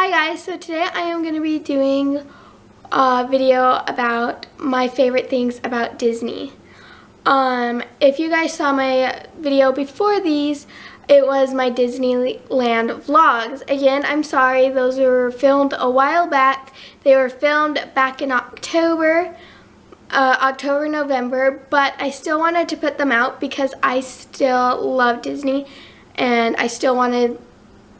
Hi guys, so today I am going to be doing a video about my favorite things about Disney. If you guys saw my video before these, it was my Disneyland vlogs. Again, I'm sorry, those were filmed a while back. They were filmed back in October, November, but I still wanted to put them out because I still love Disney and I still wanted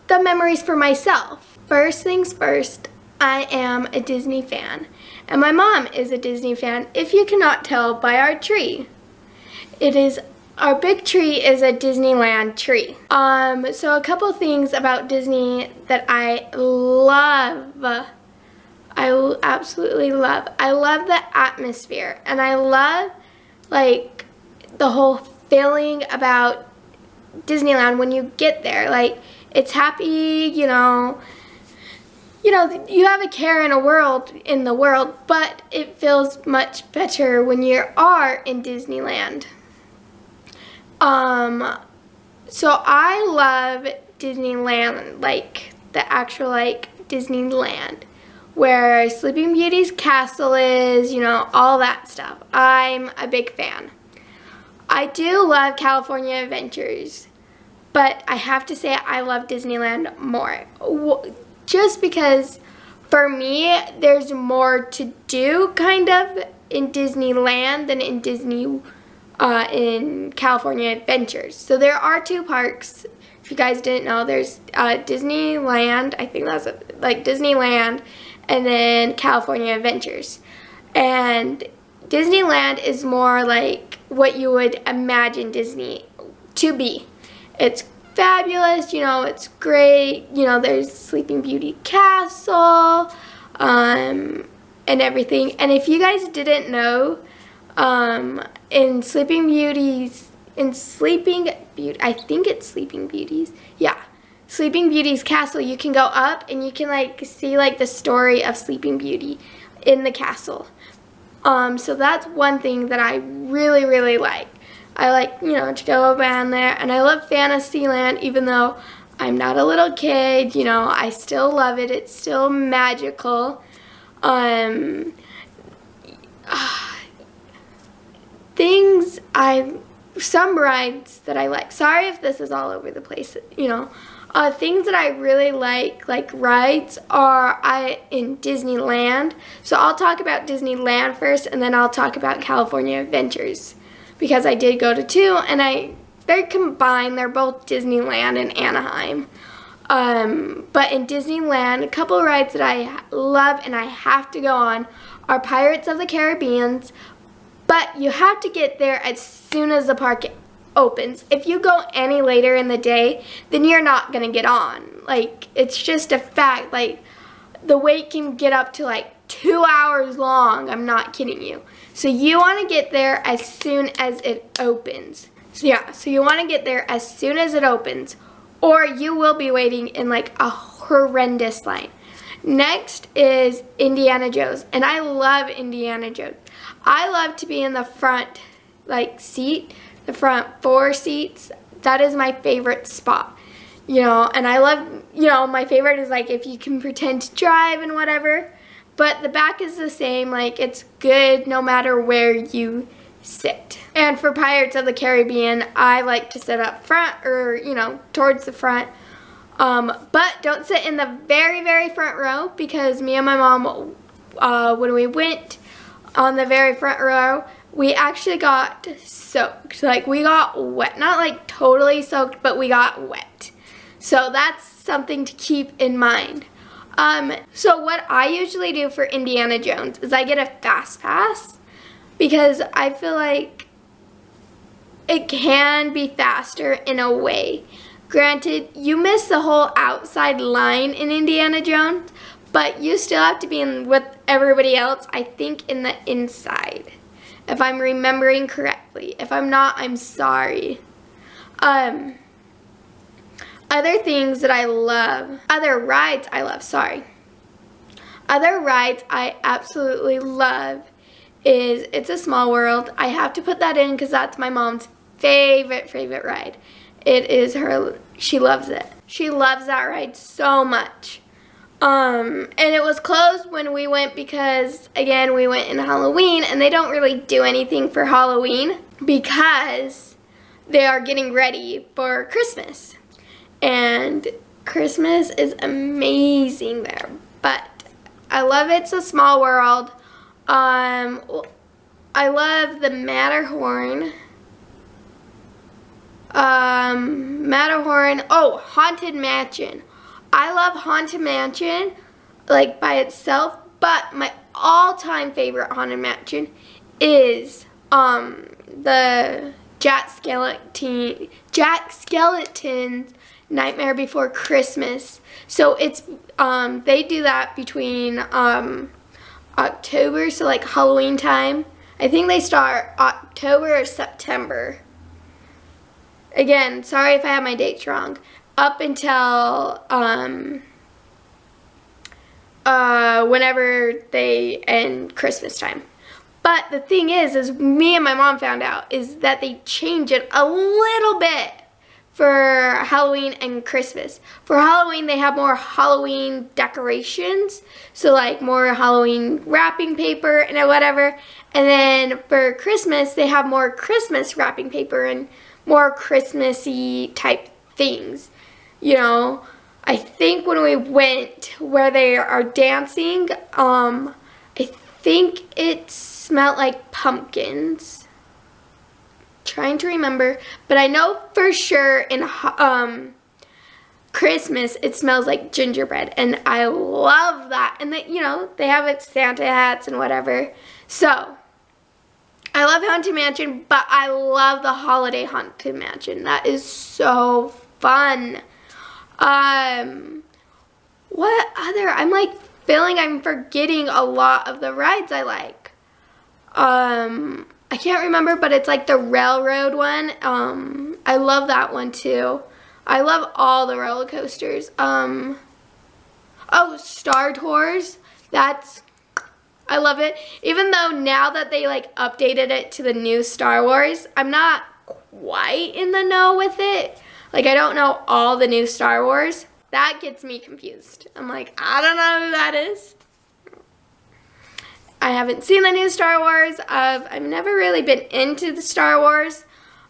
the memories for myself. First things first, I am a Disney fan, and my mom is a Disney fan, if you cannot tell by our tree. Our big tree is a Disneyland tree. So a couple things about Disney that I love. I absolutely love. I love the atmosphere, and I love like the whole feeling about Disneyland when you get there. Like, it's happy, you know, you have a care in the world, but it feels much better when you are in Disneyland. So I love Disneyland, like the actual Disneyland, where Sleeping Beauty's castle is, all that stuff. I'm a big fan. I do love California Adventures, but I have to say I love Disneyland more. Just because, for me, there's more to do, kind of, in Disneyland than in in California Adventures. So there are two parks, if you guys didn't know. There's Disneyland, I think that's like Disneyland, and then California Adventures. And Disneyland is more like what you would imagine Disney to be. It's fabulous, it's great, there's Sleeping Beauty Castle, and everything. And if you guys didn't know, in Sleeping Beauty's castle, you can go up and you can see the story of Sleeping Beauty in the castle. So that's one thing that I really, really like. I like, to go around there, and I love Fantasyland, even though I'm not a little kid, I still love it. It's still magical. Some rides that I like. Sorry if this is all over the place, things that I really like rides are in Disneyland. So I'll talk about Disneyland first, and then I'll talk about California Adventures, because I did go to two, and they're combined. They're both Disneyland and Anaheim. But in Disneyland, a couple of rides that I love and I have to go on are Pirates of the Caribbean, but you have to get there as soon as the park opens. If you go any later in the day, then you're not going to get on. It's just a fact. The wait can get up to 2 hours long. I'm not kidding you. So you want to get there as soon as it opens. So you want to get there as soon as it opens, or you will be waiting in a horrendous line. Next is Indiana Jones, and I love Indiana Jones. I love to be in the front seat, the front 4 seats. That is my favorite spot. And I love, my favorite is if you can pretend to drive and whatever. But the back is the same, it's good no matter where you sit. And for Pirates of the Caribbean, I like to sit up front, or, towards the front. But don't sit in the very, very front row, because me and my mom, when we went on the very front row, we actually got soaked. We got wet. Not totally soaked, but we got wet. So that's something to keep in mind. So what I usually do for Indiana Jones is I get a fast pass, because I feel like it can be faster in a way. Granted, you miss the whole outside line in Indiana Jones, but you still have to be in with everybody else, I think, in the inside, if I'm remembering correctly. If I'm not, I'm sorry. Other things that I love, other rides I absolutely love is It's a Small World. I have to put that in because that's my mom's favorite ride. It is she loves it. She loves that ride so much. And it was closed when we went because, again, we went in Halloween, and they don't really do anything for Halloween because they are getting ready for Christmas. And Christmas is amazing there, but I love It's a Small World. I love the Matterhorn. Oh, Haunted Mansion. I love Haunted Mansion, like, by itself, but my all-time favorite Haunted Mansion is the Jack Skellington's Nightmare Before Christmas. So it's they do that between October, so like Halloween time. I think they start October or September. Again, sorry if I have my dates wrong. Up until whenever they end Christmas time. But the thing is me and my mom found out, is that they change it a little bit for Halloween and Christmas. For Halloween, they have more Halloween decorations, so like more Halloween wrapping paper and whatever. And then for Christmas, they have more Christmas wrapping paper and more Christmassy type things. You know, I think when we went where they are dancing, I think it smelled like pumpkins. Trying to remember, but I know for sure in Christmas it smells like gingerbread, and I love that. And that, you know, they have it Santa hats and whatever. So I love Haunted Mansion, but I love the Holiday Haunted Mansion. That is so fun. What other? I'm like feeling I'm forgetting a lot of the rides I like. I can't remember, but it's like the railroad one. I love that one too. I love all the roller coasters. Oh, Star Tours. I love it. Even though now that they like updated it to the new Star Wars, I'm not quite in the know with it. Like, I don't know all the new Star Wars. That gets me confused. I'm like, I don't know who that is. I haven't seen the new Star Wars. I've never really been into the Star Wars.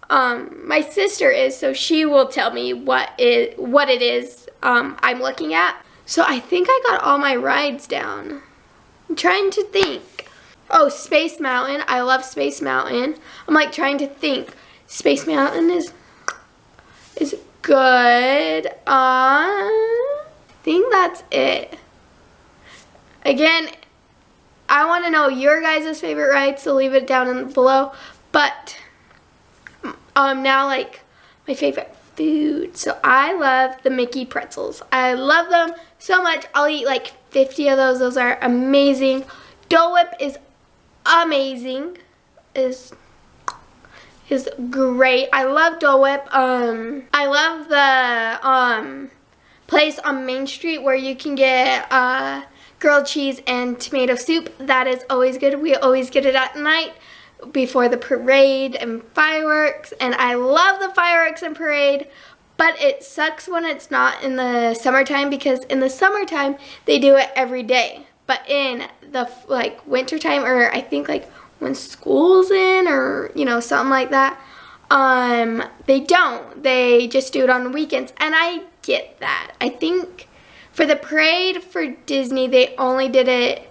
My sister is, so she will tell me what it is I'm looking at. So I think I got all my rides down. I'm trying to think. Oh, Space Mountain. I love Space Mountain. I'm like trying to think. Space Mountain is good. I think that's it. Again, I want to know your guys' favorite rides, so leave it down below. But now, like, my favorite food. So I love the Mickey pretzels. I love them so much. I'll eat like 50 of those. Those are amazing. Dole Whip is amazing. Is great. I love Dole Whip. I love the place on Main Street where you can get grilled cheese and tomato soup. That is always good. We always get it at night before the parade and fireworks. And I love the fireworks and parade, but it sucks when it's not in the summertime, because in the summertime they do it every day. But in the like wintertime, or I think like when school's in, or you know, something like that, they don't. They just do it on the weekends, and I get that. I think for the parade for Disney, they only did it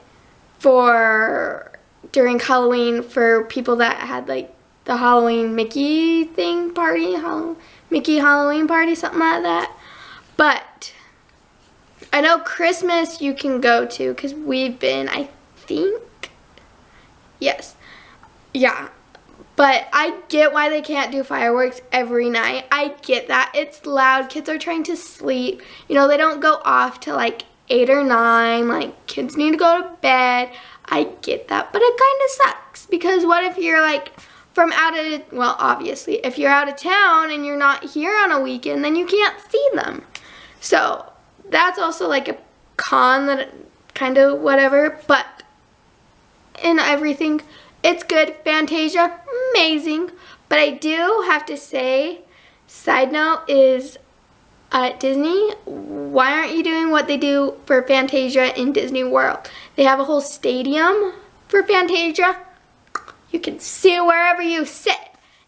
during Halloween for people that had like the Halloween Mickey thing party, Mickey Halloween party, something like that. But I know Christmas you can go to, because we've been, I think, yes, yeah. But I get why they can't do fireworks every night. I get that. It's loud. Kids are trying to sleep. You know, they don't go off till like 8 or 9. Like, kids need to go to bed. I get that. But it kind of sucks, because what if you're like from well, obviously, if you're out of town and you're not here on a weekend, then you can't see them. So that's also like a con, that kind of whatever. But in everything, it's good. Fantasia, amazing. But I do have to say, side note is, at Disney, why aren't you doing what they do for Fantasia in Disney World? They have a whole stadium for Fantasia. You can see wherever you sit.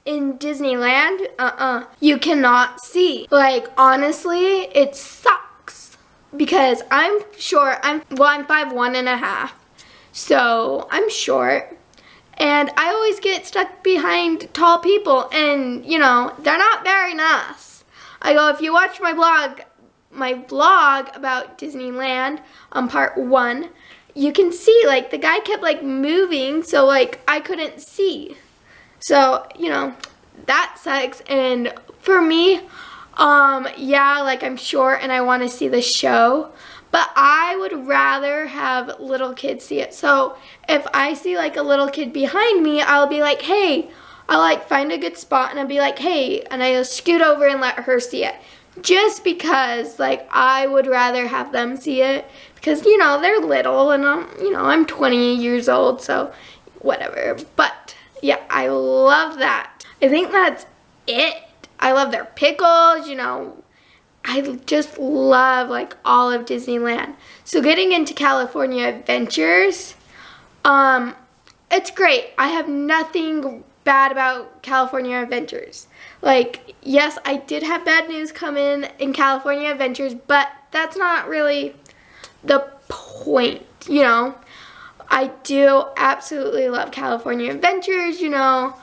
In Disneyland, you cannot see. Like, honestly, it sucks. Because I'm short. I'm 5'1½". So, I'm short. And I always get stuck behind tall people. And, you know, they're not very nice. I go, if you watch my vlog about Disneyland on part 1, you can see, like, the guy kept, like, moving. So, like, I couldn't see. So, you know, that sucks. And for me, yeah, like, I'm short and I want to see the show. But I would rather have little kids see it. So if I see like a little kid behind me, I'll be like, hey, I'll like find a good spot and I'll be like, hey, and I'll scoot over and let her see it. Just because like I would rather have them see it because, you know, they're little and I'm 20 years old, so whatever. But yeah, I love that. I think that's it. I love their pickles, you know. I just love like all of Disneyland. So getting into California Adventures, it's great. I have nothing bad about California Adventures. Like, yes, I did have bad news come in California Adventures, but that's not really the point, you know. I do absolutely love California Adventures, you know.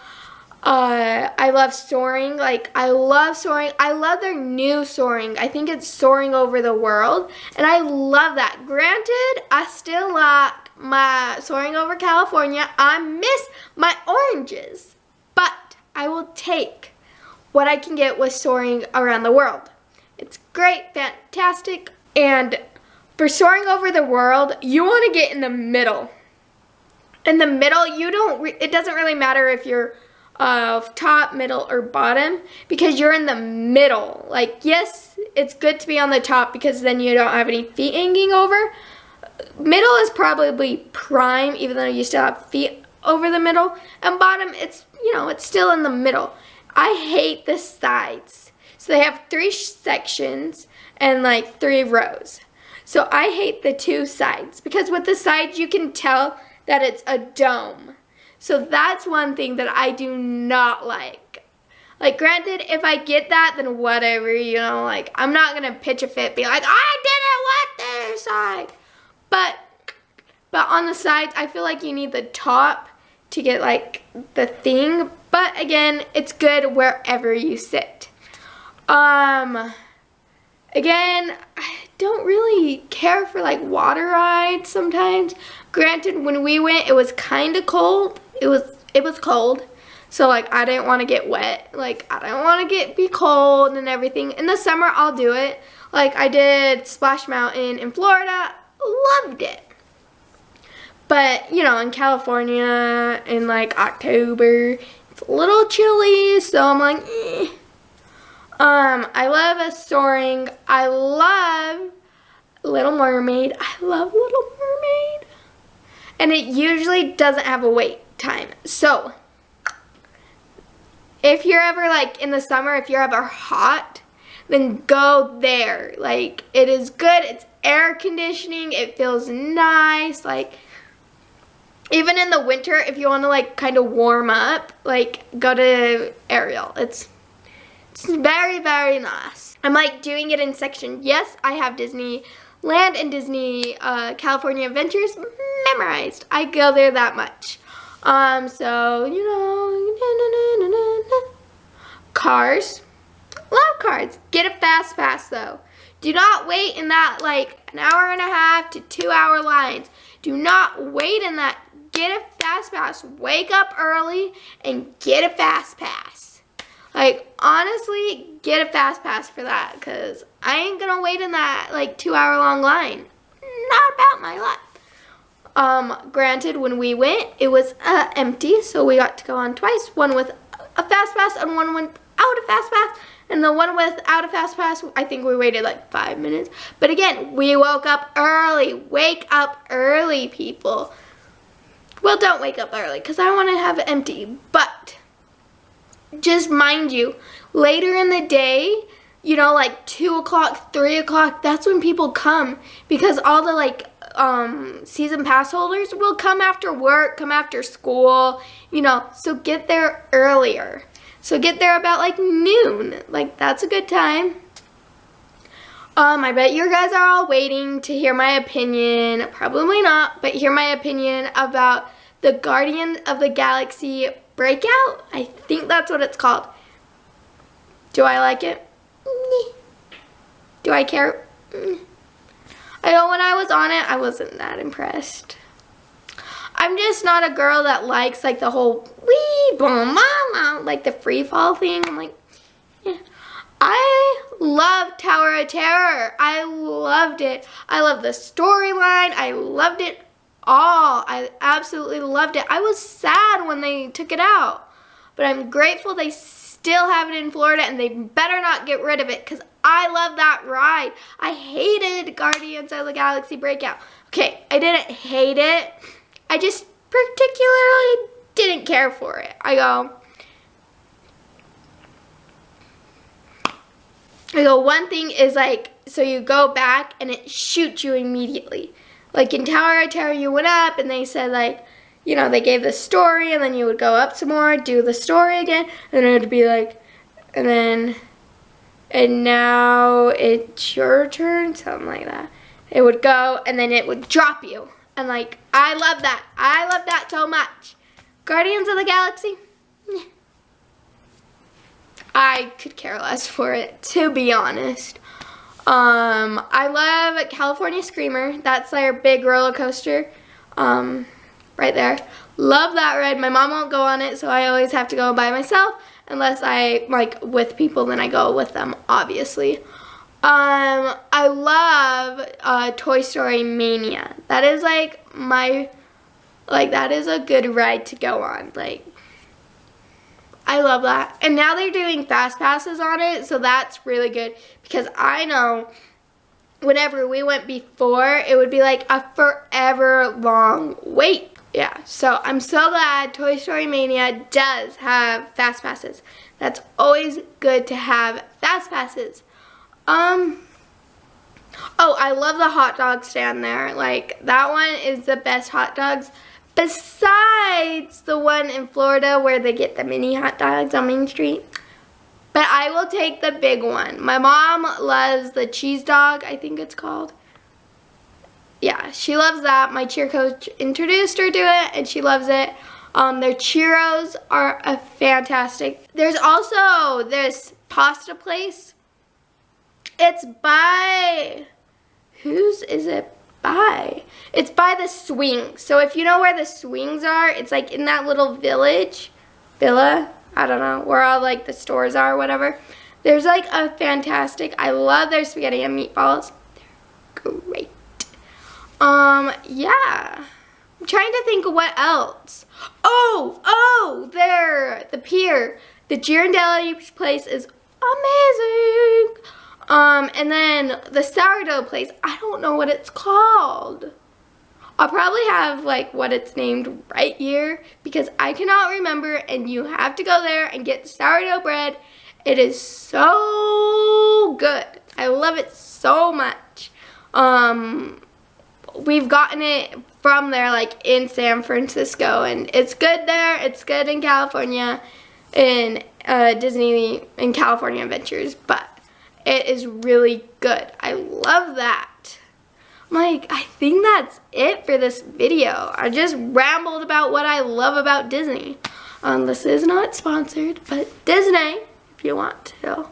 I love soaring. Like, I love soaring. I love their new soaring. I think it's Soaring Over the World. And I love that. Granted, I still like my Soaring Over California. I miss my oranges. But I will take what I can get with Soaring Around the World. It's great, fantastic. And for Soaring Over the World, you want to get in the middle. In the middle, it doesn't really matter if you're top, middle, or bottom, because you're in the middle. Like, yes, it's good to be on the top because then you don't have any feet hanging over. Middle is probably prime, even though you still have feet over the middle. And bottom, it's, you know, it's still in the middle. I hate the sides. So they have 3 sections and like 3 rows. So I hate the 2 sides because with the sides you can tell that it's a dome. So that's one thing that I do not like. Like, granted, if I get that, then whatever, you know, like, I'm not going to pitch a fit, be like, I didn't want this side. But on the sides, I feel like you need the top to get, like, the thing. But, again, it's good wherever you sit. Again, I don't really care for, like, water rides sometimes. Granted, when we went, it was kind of cold. It was cold, so like I didn't want to get wet. Like I didn't want to be cold and everything. In the summer, I'll do it. Like I did Splash Mountain in Florida, loved it. But you know, in California in like October, it's a little chilly, so I'm like, eh. I love a soaring. I love Little Mermaid. I love Little Mermaid, and it usually doesn't have a wait time. So if you're ever like in the summer, if you're ever hot, then go there. Like it is good. It's air conditioning. It feels nice. Like even in the winter, if you want to like kind of warm up, like go to Ariel. It's very, very nice. I'm like doing it in section. Yes, I have Disneyland and Disney California Adventures memorized. I go there that much. So, you know, Cars. Love Cars. Get a fast pass though. Do not wait in that like an hour and a half to 2 hour lines. Do not wait in that. Get a fast pass. Wake up early and get a fast pass. Like, honestly, get a fast pass for that because I ain't gonna wait in that like 2 hour long line. Not about my life. Granted, when we went, it was empty, so we got to go on twice. One with a fast pass and one without a fast pass. And the one without a fast pass, I think we waited like 5 minutes. But again, we woke up early. Wake up early, people. Well, don't wake up early because I want to have it empty. But just mind you, later in the day, you know, like 2 o'clock, 3 o'clock, that's when people come, because all the like season pass holders will come after work, come after school, you know, so get there earlier. So get there about like noon, like that's a good time. I bet you guys are all waiting to hear my opinion, probably not, but hear my opinion about the Guardians of the Galaxy Breakout. I think that's what it's called. Do I like it? Do I care? I know when I was on it, I wasn't that impressed. I'm just not a girl that likes like the whole wee boom mama, like the free fall thing. I'm like, yeah. I love Tower of Terror. I loved it. I love the storyline. I loved it all. I absolutely loved it. I was sad when they took it out, but I'm grateful they still have it in Florida, and they better not get rid of it because I love that ride. I hated Guardians of the Galaxy Breakout. Okay, I didn't hate it. I just particularly didn't care for it. I go, one thing is like, so you go back and it shoots you immediately. Like in Tower of Terror, you went up and they said like, you know, they gave the story, and then you would go up some more, do the story again, and it would be like, and now it's your turn, something like that. It would go, and then it would drop you. And like, I love that. I love that so much. Guardians of the Galaxy, I could care less for it, to be honest. I love California Screamer. That's their big roller coaster. Right there. Love that ride. My mom won't go on it, so I always have to go by myself. Unless I, like, with people, then I go with them, obviously. I love Toy Story Mania. That is, like, that is a good ride to go on. Like, I love that. And now they're doing fast passes on it, so that's really good. Because I know whenever we went before, it would be, like, a forever long wait. Yeah, so I'm so glad Toy Story Mania does have fast passes. That's always good to have fast passes. Oh, I love the hot dog stand there. Like, that one is the best hot dogs. Besides the one in Florida where they get the mini hot dogs on Main Street. But I will take the big one. My mom loves the cheese dog, I think it's called. Yeah, she loves that. My cheer coach introduced her to it, and she loves it. Their churros are fantastic. There's also this pasta place. It's by, whose is it by? It's by the swings. So if you know where the swings are, it's like in that little villa, I don't know, where all like the stores are or whatever. There's like a fantastic, I love their spaghetti and meatballs. They're great. Yeah. I'm trying to think of what else. Oh, there, the pier. The Girardelli place is amazing. And then the sourdough place, I don't know what it's called. I'll probably have like what it's named right here because I cannot remember, and you have to go there and get sourdough bread. It is so good. I love it so much. We've gotten it from there, like in San Francisco, and it's good there. It's good in California, in Disney and California Adventures, but it is really good. I love that. Like, I think that's it for this video. I just rambled about what I love about Disney. This is not sponsored, but Disney, if you want to.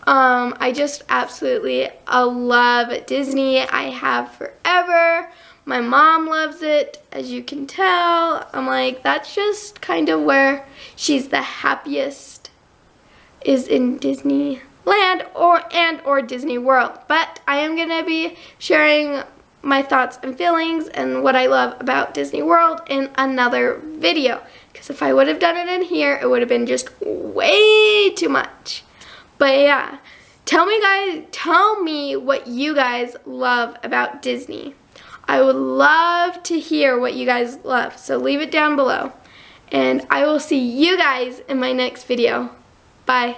I just absolutely love Disney. I have forever. My mom loves it, as you can tell. I'm like, that's just kind of where she's the happiest, is in Disneyland or Disney World. But I am going to be sharing my thoughts and feelings and what I love about Disney World in another video. Because if I would have done it in here, it would have been just way too much. But yeah, tell me what you guys love about Disney. I would love to hear what you guys love, so leave it down below. And I will see you guys in my next video. Bye.